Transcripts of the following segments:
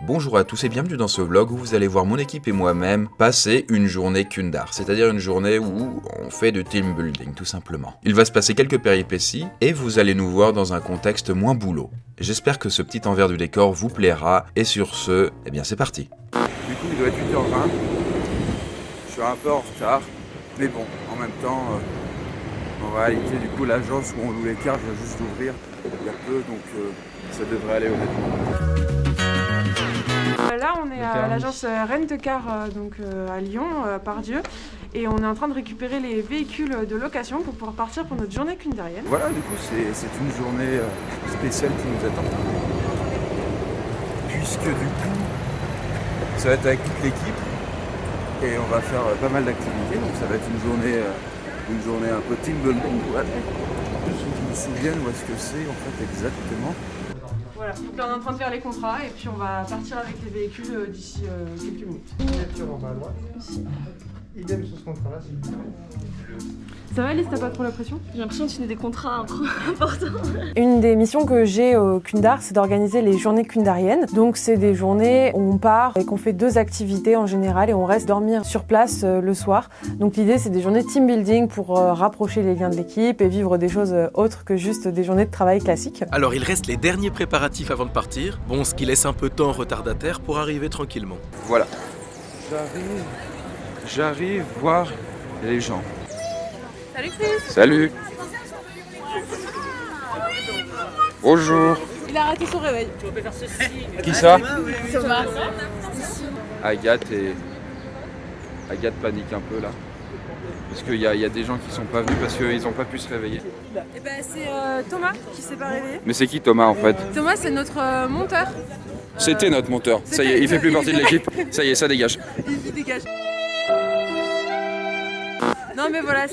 Bonjour à tous et bienvenue dans ce vlog où vous allez voir mon équipe et moi-même passer une journée Kundar, c'est-à-dire une journée où on fait du team building tout simplement. Il va se passer quelques péripéties et vous allez nous voir dans un contexte moins boulot. J'espère que ce petit envers du décor vous plaira et sur ce, eh bien c'est parti. Du coup il doit être 8h20, je suis un peu en retard, mais bon, en même temps, en réalité du coup l'agence où on loue les cars vient juste d'ouvrir il y a peu, donc ça devrait aller honnêtement. Là, on est à l'agence Rent-A-Car à Lyon, Pardieu, et on est en train de récupérer les véhicules de location pour pouvoir partir pour notre journée kundarienne. Voilà, du coup, c'est une journée spéciale qui nous attend. Puisque du coup, ça va être avec toute l'équipe et on va faire pas mal d'activités, donc ça va être une journée un peu team building. Voilà. Ceux qui me souviennent où est-ce que c'est en fait exactement. Voilà, donc là on est en train de faire les contrats et puis on va partir avec les véhicules d'ici quelques minutes. Signature en bas à droite. Ici. Idem sur ce contrat-là, s'il vous plaît. Ça va Alice, t'as pas trop la pression? J'ai l'impression de signer des contrats importants. Une des missions que j'ai au Kundar, c'est d'organiser les journées kundariennes. Donc c'est des journées où on part et qu'on fait 2 activités en général et on reste dormir sur place le soir. Donc l'idée c'est des journées team building pour rapprocher les liens de l'équipe et vivre des choses autres que juste des journées de travail classiques. Alors il reste les derniers préparatifs avant de partir, bon ce qui laisse un peu de temps aux retardataires pour arriver tranquillement. Voilà, j'arrive voir les gens. Salut Chris! Salut! Bonjour! Il a raté son réveil. Qui ça? Thomas. Agathe panique un peu là. Parce qu'il y a des gens qui sont pas venus parce qu'ils n'ont pas pu se réveiller. Et ben c'est Thomas qui s'est pas réveillé. Mais c'est qui Thomas en fait? Thomas c'est notre monteur. C'était notre monteur. Ça y est, il fait plus partie de l'équipe. Ça y est, ça dégage. Il dégage. Non mais voilà,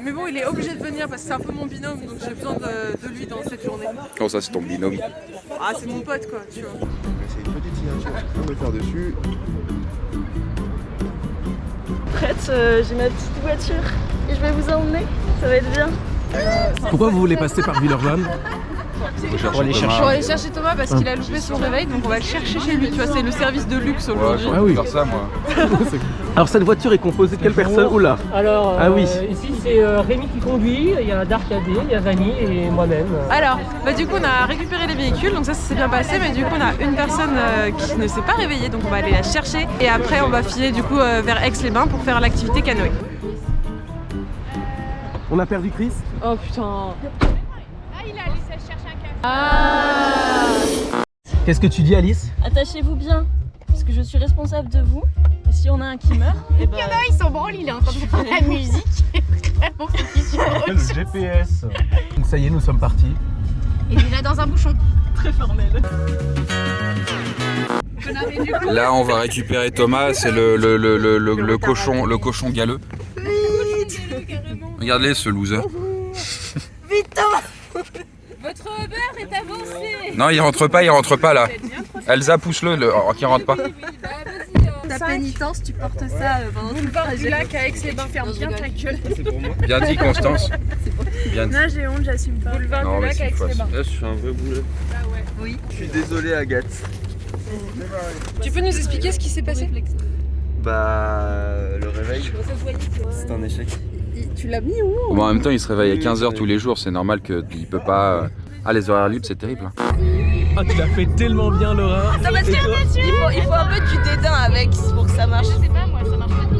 mais bon, il est obligé de venir parce que c'est un peu mon binôme, donc j'ai besoin de lui dans cette journée. Oh ça c'est ton binôme. Ah c'est mon pote quoi, tu vois. C'est une petite signature, on peut le faire dessus. Prête, j'ai ma petite voiture et je vais vous emmener, ça va être bien. Pourquoi vous voulez passer par Villeurbanne? Pour aller chercher Thomas parce qu'il a loupé son réveil, donc on va le chercher chez lui, tu vois, c'est le service de luxe aujourd'hui. Ah oui, faire ça moi. Alors cette voiture est composée de quelles personnes? Oula. Alors, ah oui. Ici c'est Rémi qui conduit, il y a Darkadé, il y a Vanny et moi-même. Alors, du coup on a récupéré les véhicules, donc ça s'est bien passé, mais du coup on a une personne qui ne s'est pas réveillée, donc on va aller la chercher et après on va filer du coup vers Aix-les-Bains pour faire l'activité canoë. On a perdu Chris? Oh putain. Qu'est-ce que tu dis Alice? Attachez-vous bien, parce que je suis responsable de vous. Et si on a un qui meurt, et ben... Il s'en branle, il est en train de faire la musique. Vraiment focus sur autre chose. Le GPS. Donc ça y est, nous sommes partis. Et il est là dans un bouchon. Très formel. Là on va récupérer Thomas, c'est le cochon galeux. Regardez ce loser. Vite Thomas. Votre Uber est avancé. Non il rentre pas là. Elsa pousse-le, qui rentre pas. Ta pénitence, tu portes ça pendant tout le Boulevard du lac à Aix-les-Bains, ferme bien ta gueule. Bien dit Constance. Bien dit. Non, j'ai honte, j'assume pas. Boulevard Non, du mais lac c'est à une fois. Aix-les-Bains. Là, je suis un vrai boulet. Oui. Je suis désolé, Agathe. Tu peux nous expliquer ce qui s'est passé? Bah, le réveil, c'est un échec. Tu l'as mis où? Bon, en même temps il se réveille à 15h tous les jours, c'est normal qu'il peut pas... Ah les horaires libres c'est terrible. Ah tu l'as fait tellement bien Laura. Ça va se faire dessus. Il faut un peu du dédain avec pour que ça marche. Je sais pas, moi, ça marche pas tout.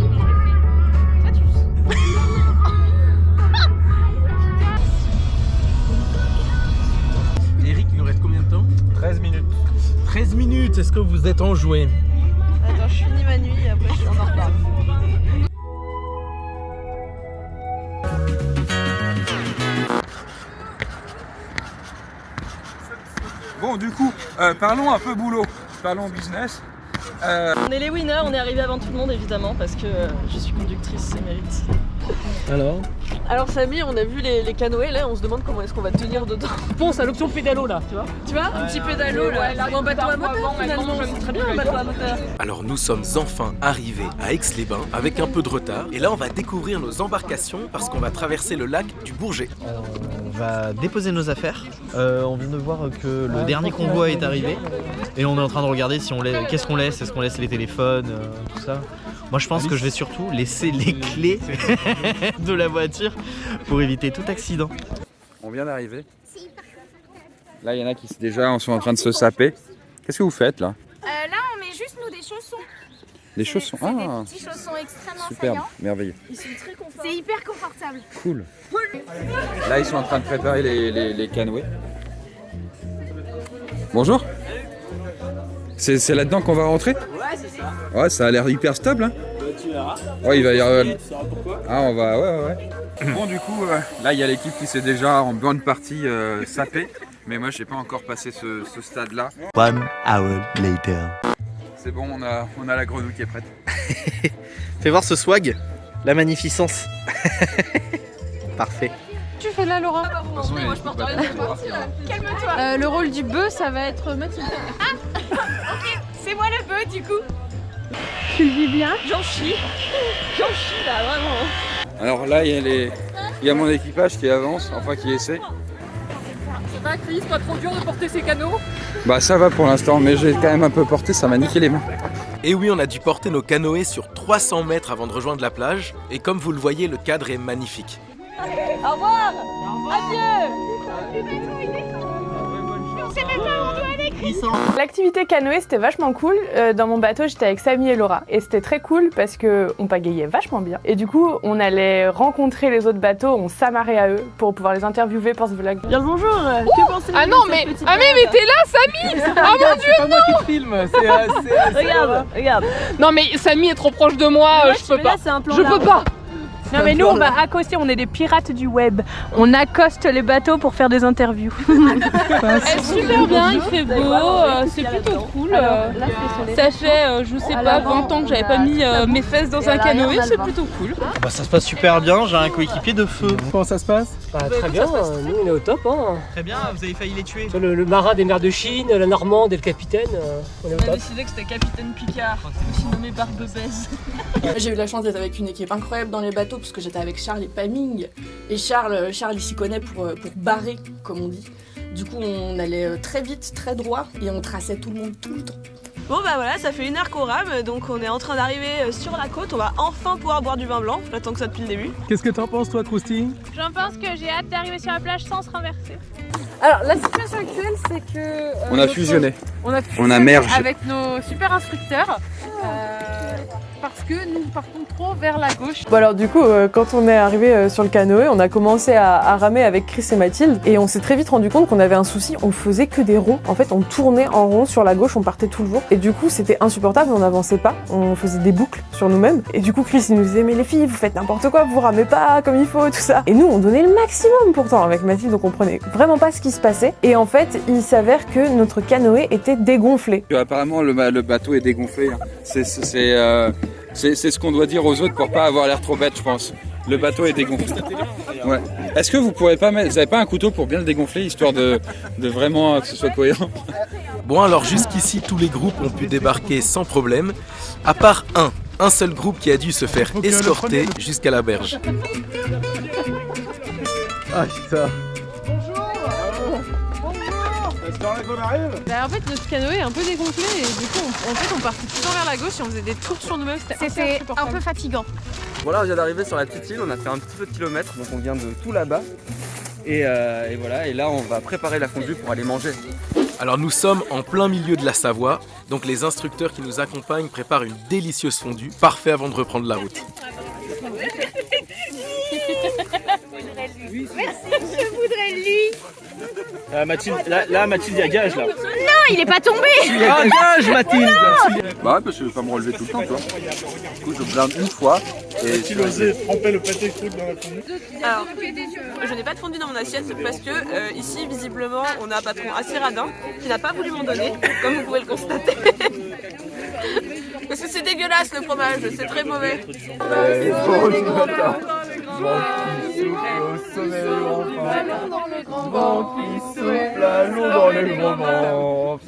Eric, il nous reste combien de temps? 13 minutes. 13 minutes, est-ce que vous êtes enjoué? Attends, je finis ma nuit et après je suis en retard. Bon du coup, parlons un peu boulot, parlons business. On est les winners, on est arrivés avant tout le monde évidemment parce que je suis conductrice, c'est mérite. Alors Samy, on a vu les canoës là, on se demande comment est-ce qu'on va tenir dedans. Pense à l'option pédalo là, tu vois. Tu vois, un petit pédalo là, ou un bateau à moteur finalement. C'est très bien un bateau à moteur. Alors nous sommes enfin arrivés à Aix-les-Bains avec un peu de retard. Et là on va découvrir nos embarcations parce qu'on va traverser le lac du Bourget. On va déposer nos affaires. On vient de voir que le dernier convoi est arrivé. Et on est en train de regarder si on laisse, qu'est-ce qu'on laisse. Est-ce qu'on laisse les téléphones, tout ça. Moi je pense que je vais surtout laisser les clés de la voiture pour éviter tout accident. On vient d'arriver. Là il y en a qui déjà sont en train de se saper. Qu'est-ce que vous faites là? Là on met juste nous des chaussons. Des chaussons. C'est des petits chaussons extrêmement superbe, saillants. merveilleux. Ils sont très confortables. C'est hyper confortable. Cool. Là ils sont en train de préparer les canoës. Bonjour. C'est là-dedans qu'on va rentrer? Ouais, c'est ça. Ouais, ça a l'air hyper stable. Hein. Tu verras. Ouais, il va y avoir. Pourquoi? Ah, on va. Ouais. Bon, du coup, là, il y a l'équipe qui s'est déjà en bonne partie sapée. Mais moi, j'ai pas encore passé ce stade-là. 1 hour later. C'est bon, on a la grenouille qui est prête. Fais voir ce swag, la magnificence. Parfait. Tu fais là, Laura? Moi je porte rien de partie là. Calme-toi. Le rôle du bœuf, ça va être Mathilde. Ok, c'est moi le bœuf du coup. Tu le vis bien? J'en chie là, vraiment. Alors là, il y a mon équipage qui avance, enfin qui essaie. Ça va Chris, pas trop dur de porter ces canots? Bah, ça va pour l'instant, mais j'ai quand même un peu porté, ça m'a niqué les mains. Et oui, on a dû porter nos canoës sur 300 mètres avant de rejoindre la plage. Et comme vous le voyez, le cadre est magnifique. Au revoir. Adieu. On sait même pas où on doit aller. L'activité canoë c'était vachement cool. Dans mon bateau j'étais avec Samy et Laura et c'était très cool parce que on pagayait vachement bien. Et du coup on allait rencontrer les autres bateaux, on s'amarrait à eux pour pouvoir les interviewer pour ce vlog. Bien le bonjour. Que pensez-vous Ah non, mais t'es là, Samy? Ah mon Dieu! C'est pas moi qui te filme, Regarde. Non mais Samy est trop proche de moi, je peux pas. Je peux pas. Non mais nous on va accoster, on est des pirates du web. On accoste les bateaux pour faire des interviews. Super bien, il fait beau, c'est plutôt cool. Ça fait, je sais pas, 20 ans que j'avais pas mis mes fesses dans un canoë, c'est plutôt cool. Bah, ça se passe super bien, j'ai un coéquipier de feu. Comment ça se passe? Très bien, nous on est au top. Hein. Très bien, vous avez failli les tuer. Le marin des mers de Chine, la Normande et le capitaine, on est au On a top. décidé que c'était Capitaine Picard, aussi nommé Barbebès. J'ai eu la chance d'être avec une équipe incroyable dans les bateaux parce que j'étais avec Charles et Paming. Et Charles il s'y connaît pour barrer, comme on dit. Du coup, on allait très vite, très droit et on traçait tout le monde tout le temps. Bon bah voilà, ça fait 1 heure qu'on rame, donc on est en train d'arriver sur la côte. On va enfin pouvoir boire du vin blanc. J'attends que ça depuis le début. Qu'est-ce que t'en penses toi, Krusty? J'en pense que j'ai hâte d'arriver sur la plage sans se renverser. Alors la situation actuelle c'est que... On a fusionné. On a mergé. avec nos super instructeurs. Parce que nous partons trop vers la gauche. Bon alors du coup quand on est arrivé sur le canoë on a commencé à ramer avec Chris et Mathilde et on s'est très vite rendu compte qu'on avait un souci, on faisait que des ronds. En fait on tournait en rond sur la gauche, on partait tout le jour et du coup c'était insupportable, on n'avançait pas, on faisait des boucles sur nous-mêmes et du coup Chris il nous disait mais les filles vous faites n'importe quoi, vous ramez pas comme il faut, tout ça. Et nous on donnait le maximum pourtant avec Mathilde, donc on comprenait vraiment pas ce qui se passait et en fait il s'avère que notre canoë était dégonflé. Apparemment le bateau est dégonflé, hein. C'est ce qu'on doit dire aux autres pour pas avoir l'air trop bête, je pense. Le bateau est dégonflé. Ouais. Est-ce que vous pourrez pas mettre, vous avez pas un couteau pour bien le dégonfler histoire de vraiment que ce soit cohérent? Bon alors jusqu'ici tous les groupes ont pu débarquer sans problème, à part un seul groupe qui a dû se faire escorter jusqu'à la berge. Ah putain. En fait notre canoë est un peu dégonflé et du coup on partait tout le temps vers la gauche et on faisait des tours sur nous-mêmes, C'était un peu fatigant. Bon là on vient d'arriver sur la petite île, on a fait un petit peu de kilomètres, donc on vient de tout là-bas. Et voilà, et là on va préparer la fondue pour aller manger. Alors nous sommes en plein milieu de la Savoie, donc les instructeurs qui nous accompagnent préparent une délicieuse fondue, parfait avant de reprendre la route. Merci, je voudrais lui. Mathilde, là Mathilde il y a gage là. Non, il est pas tombé. Ah gage Mathilde. Bah ouais, parce que je vais pas me relever tout le temps, toi. Du coup, je blinde une fois. Et tu osais tremper le pâté de truc dans la fondue? Alors, je n'ai pas de fondue dans mon assiette parce que ici, visiblement, on a un patron assez radin qui n'a pas voulu m'en donner, comme vous pouvez le constater. Parce que c'est dégueulasse le fromage, c'est très mauvais. vent qui souffle au sommet du grand vent, vent qui souffle à l'eau dans les grands vents.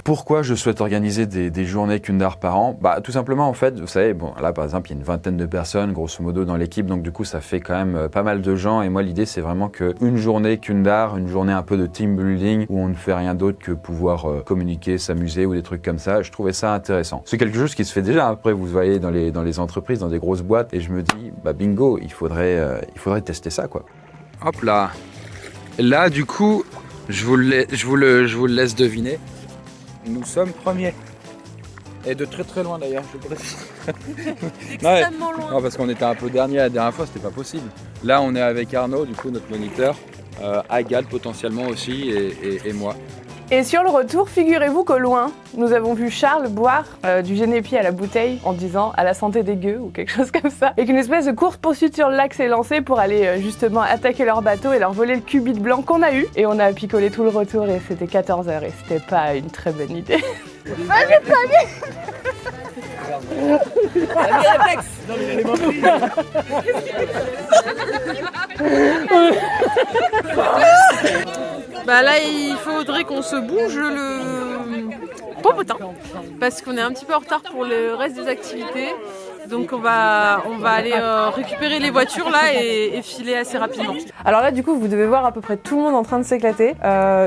Pourquoi je souhaite organiser des journées Kundar par an? Bah, tout simplement, en fait, vous savez, bon, là, par exemple, il y a une vingtaine de personnes, grosso modo, dans l'équipe, donc du coup, ça fait quand même pas mal de gens, et moi, l'idée, c'est vraiment qu'une journée Kundar, une journée un peu de team building, où on ne fait rien d'autre que pouvoir communiquer, s'amuser, ou des trucs comme ça, je trouvais ça intéressant. C'est quelque chose qui se fait déjà, après, vous voyez, dans les entreprises, dans des grosses boîtes, et je me dis, bah, bingo, il faudrait tester ça, quoi. Hop là. Là, du coup, je vous le laisse deviner. Nous sommes premiers. Et de très très loin d'ailleurs, je précise. Extrêmement loin. Non, parce qu'on était un peu dernier la dernière fois, c'était pas possible. Là, on est avec Arnaud, du coup, notre moniteur, Agathe potentiellement aussi, et moi. Et sur le retour, figurez-vous qu'au loin, nous avons vu Charles boire du Génépi à la bouteille en disant à la santé des gueux ou quelque chose comme ça. Et qu'une espèce de course-poursuite sur le lac s'est lancée pour aller justement attaquer leur bateau et leur voler le qubit blanc qu'on a eu. Et on a picolé tout le retour et c'était 14h et c'était pas une très bonne idée. Vas-y, Samy. Réflexe. Non, mais elle est morte. Bah là, il faudrait qu'on se bouge le popotin parce qu'on est un petit peu en retard pour le reste des activités. Donc on va aller récupérer les voitures là et filer assez rapidement. Alors là du coup vous devez voir à peu près tout le monde en train de s'éclater,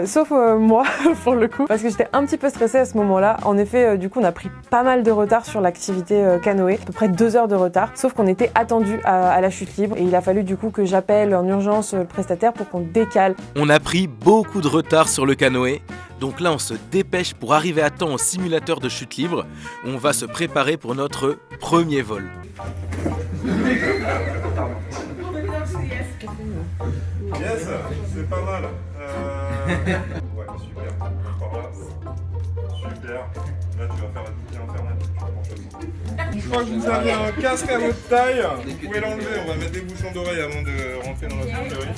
sauf moi pour le coup, parce que j'étais un petit peu stressée à ce moment-là. En effet du coup on a pris pas mal de retard sur l'activité canoë, à peu près 2 heures de retard, sauf qu'on était attendu à la chute libre et il a fallu du coup que j'appelle en urgence le prestataire pour qu'on décale. On a pris beaucoup de retard sur le canoë, donc là on se dépêche pour arriver à temps au simulateur de chute libre. On va se préparer pour notre premier vol. Yes, c'est pas mal. Ouais, super. Encore là. Super. Là, tu vas faire la boucle infernale. Je crois que vous avez un casque à votre taille. Vous pouvez l'enlever. On va mettre des bouchons d'oreille avant de rentrer dans la soufflerie.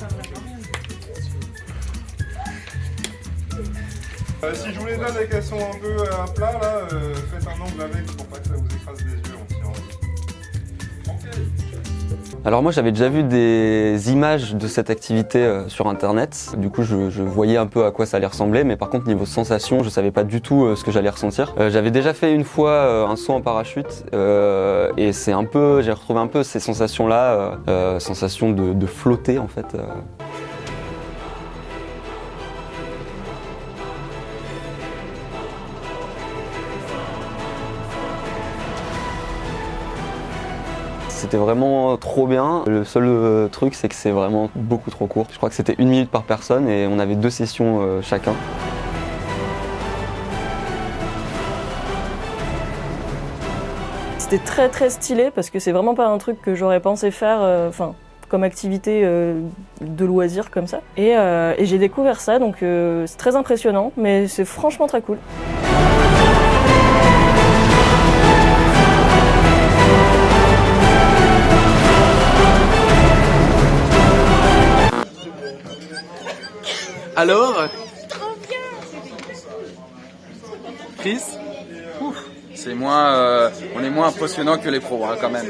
Si je vous les donne et qu'elles sont un peu à plat, là, faites un angle avec pour pas que ça vous écrase les yeux en tirant. Alors moi j'avais déjà vu des images de cette activité sur internet, du coup je voyais un peu à quoi ça allait ressembler, mais par contre niveau sensation je savais pas du tout ce que j'allais ressentir. J'avais déjà fait une fois un saut en parachute et c'est un peu, j'ai retrouvé un peu ces sensations là, sensation de flotter en fait. C'était vraiment trop bien. Le seul truc, c'est que c'est vraiment beaucoup trop court. Je crois que c'était 1 minute par personne et on avait 2 sessions chacun. C'était très très stylé parce que c'est vraiment pas un truc que j'aurais pensé faire comme activité de loisir comme ça. Et j'ai découvert ça, donc c'est très impressionnant, mais c'est franchement très cool. Alors Chris? C'est moins, on est moins impressionnant que les pros hein, quand même.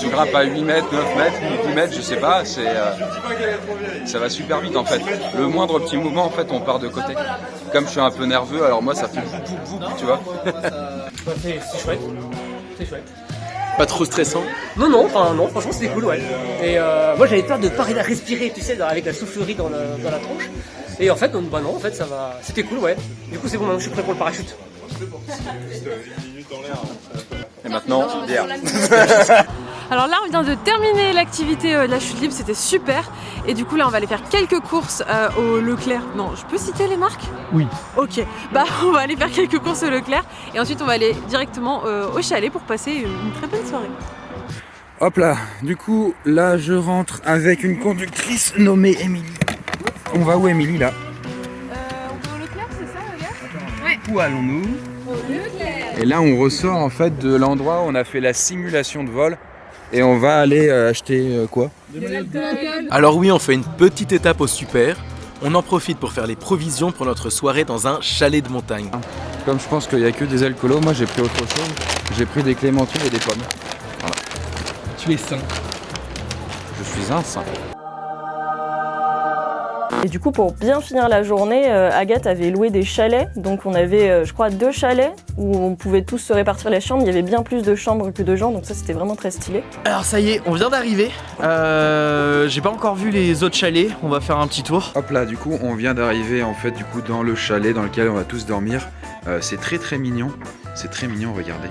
Tu grimpes à 8 mètres, 9 mètres, 10 mètres, je sais pas, ça va super vite en fait. Le moindre petit mouvement en fait on part de côté. Comme je suis un peu nerveux, alors moi ça fait boum, tu vois. C'est chouette, c'est chouette. Pas trop stressant? Non, franchement c'était cool, ouais. Et moi j'avais peur de pas respirer, tu sais, avec la soufflerie dans la tronche. Et en fait, non, en fait ça va. C'était cool, ouais. Du coup c'est bon, maintenant je suis prêt pour le parachute. Et maintenant, bière. Alors là, on vient de terminer l'activité de la chute libre, c'était super. Et du coup, là, on va aller faire quelques courses au Leclerc. Non, je peux citer les marques? Oui. Ok, bah on va aller faire quelques courses au Leclerc. Et ensuite, on va aller directement au chalet pour passer une très bonne soirée. Hop là, du coup, là, je rentre avec une conductrice nommée Émilie. On va où, Émilie, là? On va au Leclerc, c'est ça, les gars? Ouais. Où allons-nous? Au Leclerc. Et là, on ressort en fait de l'endroit où on a fait la simulation de vol. Et on va aller acheter quoi? Alors oui, on fait une petite étape au super. On en profite pour faire les provisions pour notre soirée dans un chalet de montagne. Comme je pense qu'il n'y a que des alcoolos, moi j'ai pris autre chose. J'ai pris des clémentines et des pommes. Voilà. Tu es sain. suis un saint. Et du coup, pour bien finir la journée, Agathe avait loué des chalets. Donc on avait, je crois, 2 chalets où on pouvait tous se répartir les chambres. Il y avait bien plus de chambres que de gens, donc ça c'était vraiment très stylé. Alors ça y est, on vient d'arriver. J'ai pas encore vu les autres chalets, on va faire un petit tour. Hop là, du coup, on vient d'arriver en fait du coup dans le chalet dans lequel on va tous dormir. C'est très mignon. C'est très mignon, regardez.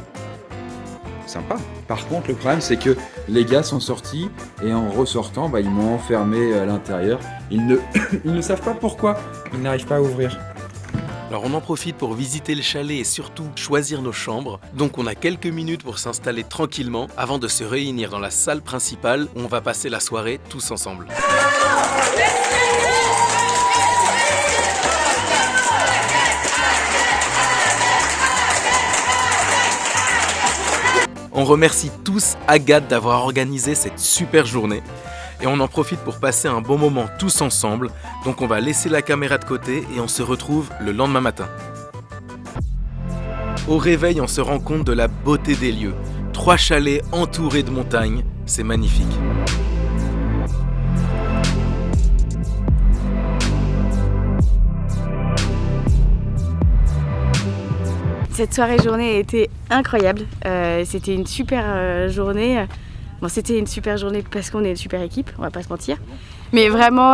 Sympa. Par contre, le problème, c'est que les gars sont sortis et en ressortant, ils m'ont enfermé à l'intérieur. Ils ne savent pas pourquoi. Ils n'arrivent pas à ouvrir. Alors on en profite pour visiter le chalet et surtout choisir nos chambres. Donc on a quelques minutes pour s'installer tranquillement avant de se réunir dans la salle principale où on va passer la soirée tous ensemble. On remercie tous Agathe d'avoir organisé cette super journée et on en profite pour passer un bon moment tous ensemble. Donc on va laisser la caméra de côté et on se retrouve le lendemain matin. Au réveil, on se rend compte de la beauté des lieux. 3 chalets entourés de montagnes, c'est magnifique. Cette soirée-journée a été incroyable. C'était une super journée. Bon, c'était une super journée parce qu'on est une super équipe, on va pas se mentir. Mais vraiment,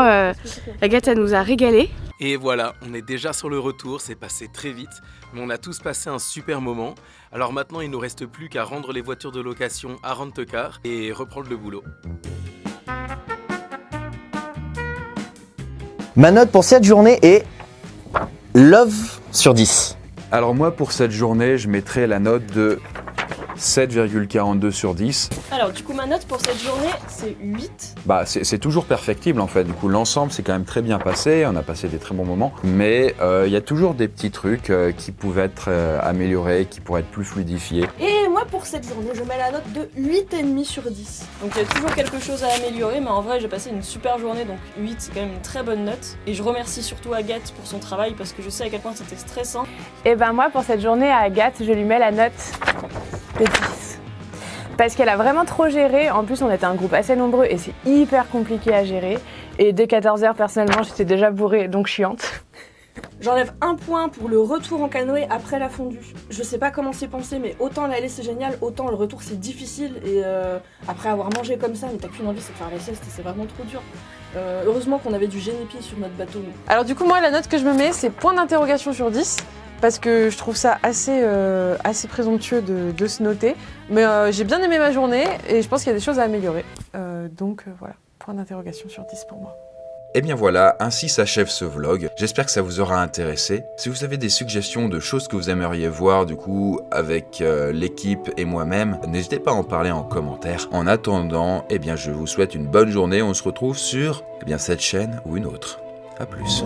Agathe, elle nous a régalé. Et voilà, on est déjà sur le retour, c'est passé très vite, mais on a tous passé un super moment. Alors maintenant, il ne nous reste plus qu'à rendre les voitures de location à Rent-A-Car et reprendre le boulot. Ma note pour cette journée est Love sur 10. Alors moi, pour cette journée, je mettrais la note de 7,42 sur 10. Alors du coup, ma note pour cette journée, c'est 8. C'est toujours perfectible en fait. Du coup, l'ensemble s'est quand même très bien passé. On a passé des très bons moments. Mais il y a toujours des petits trucs qui pouvaient être améliorés, qui pourraient être plus fluidifiés. Et moi, pour cette journée, je mets la note de 8,5 sur 10. Donc il y a toujours quelque chose à améliorer, mais en vrai, j'ai passé une super journée. Donc 8, c'est quand même une très bonne note. Et je remercie surtout Agathe pour son travail, parce que je sais à quel point c'était stressant. Et moi, pour cette journée, à Agathe, je lui mets la note de 10. Parce qu'elle a vraiment trop géré. En plus, on était un groupe assez nombreux et c'est hyper compliqué à gérer. Et dès 14h, personnellement, j'étais déjà bourrée, donc chiante. J'enlève 1 point pour le retour en canoë après la fondue. Je sais pas comment c'est pensé, mais autant l'aller c'est génial, autant le retour c'est difficile. Et après avoir mangé comme ça, mais t'as qu'une envie, c'est de faire la sieste et c'est vraiment trop dur. Heureusement qu'on avait du génépi sur notre bateau. Alors du coup, moi, la note que je me mets, c'est point d'interrogation sur 10. Parce que je trouve ça assez présomptueux de se noter. Mais j'ai bien aimé ma journée et je pense qu'il y a des choses à améliorer. Donc voilà, point d'interrogation sur 10 pour moi. Et bien voilà, ainsi s'achève ce vlog. J'espère que ça vous aura intéressé. Si vous avez des suggestions de choses que vous aimeriez voir du coup avec l'équipe et moi-même, n'hésitez pas à en parler en commentaire. En attendant, je vous souhaite une bonne journée. On se retrouve sur cette chaîne ou une autre. A plus.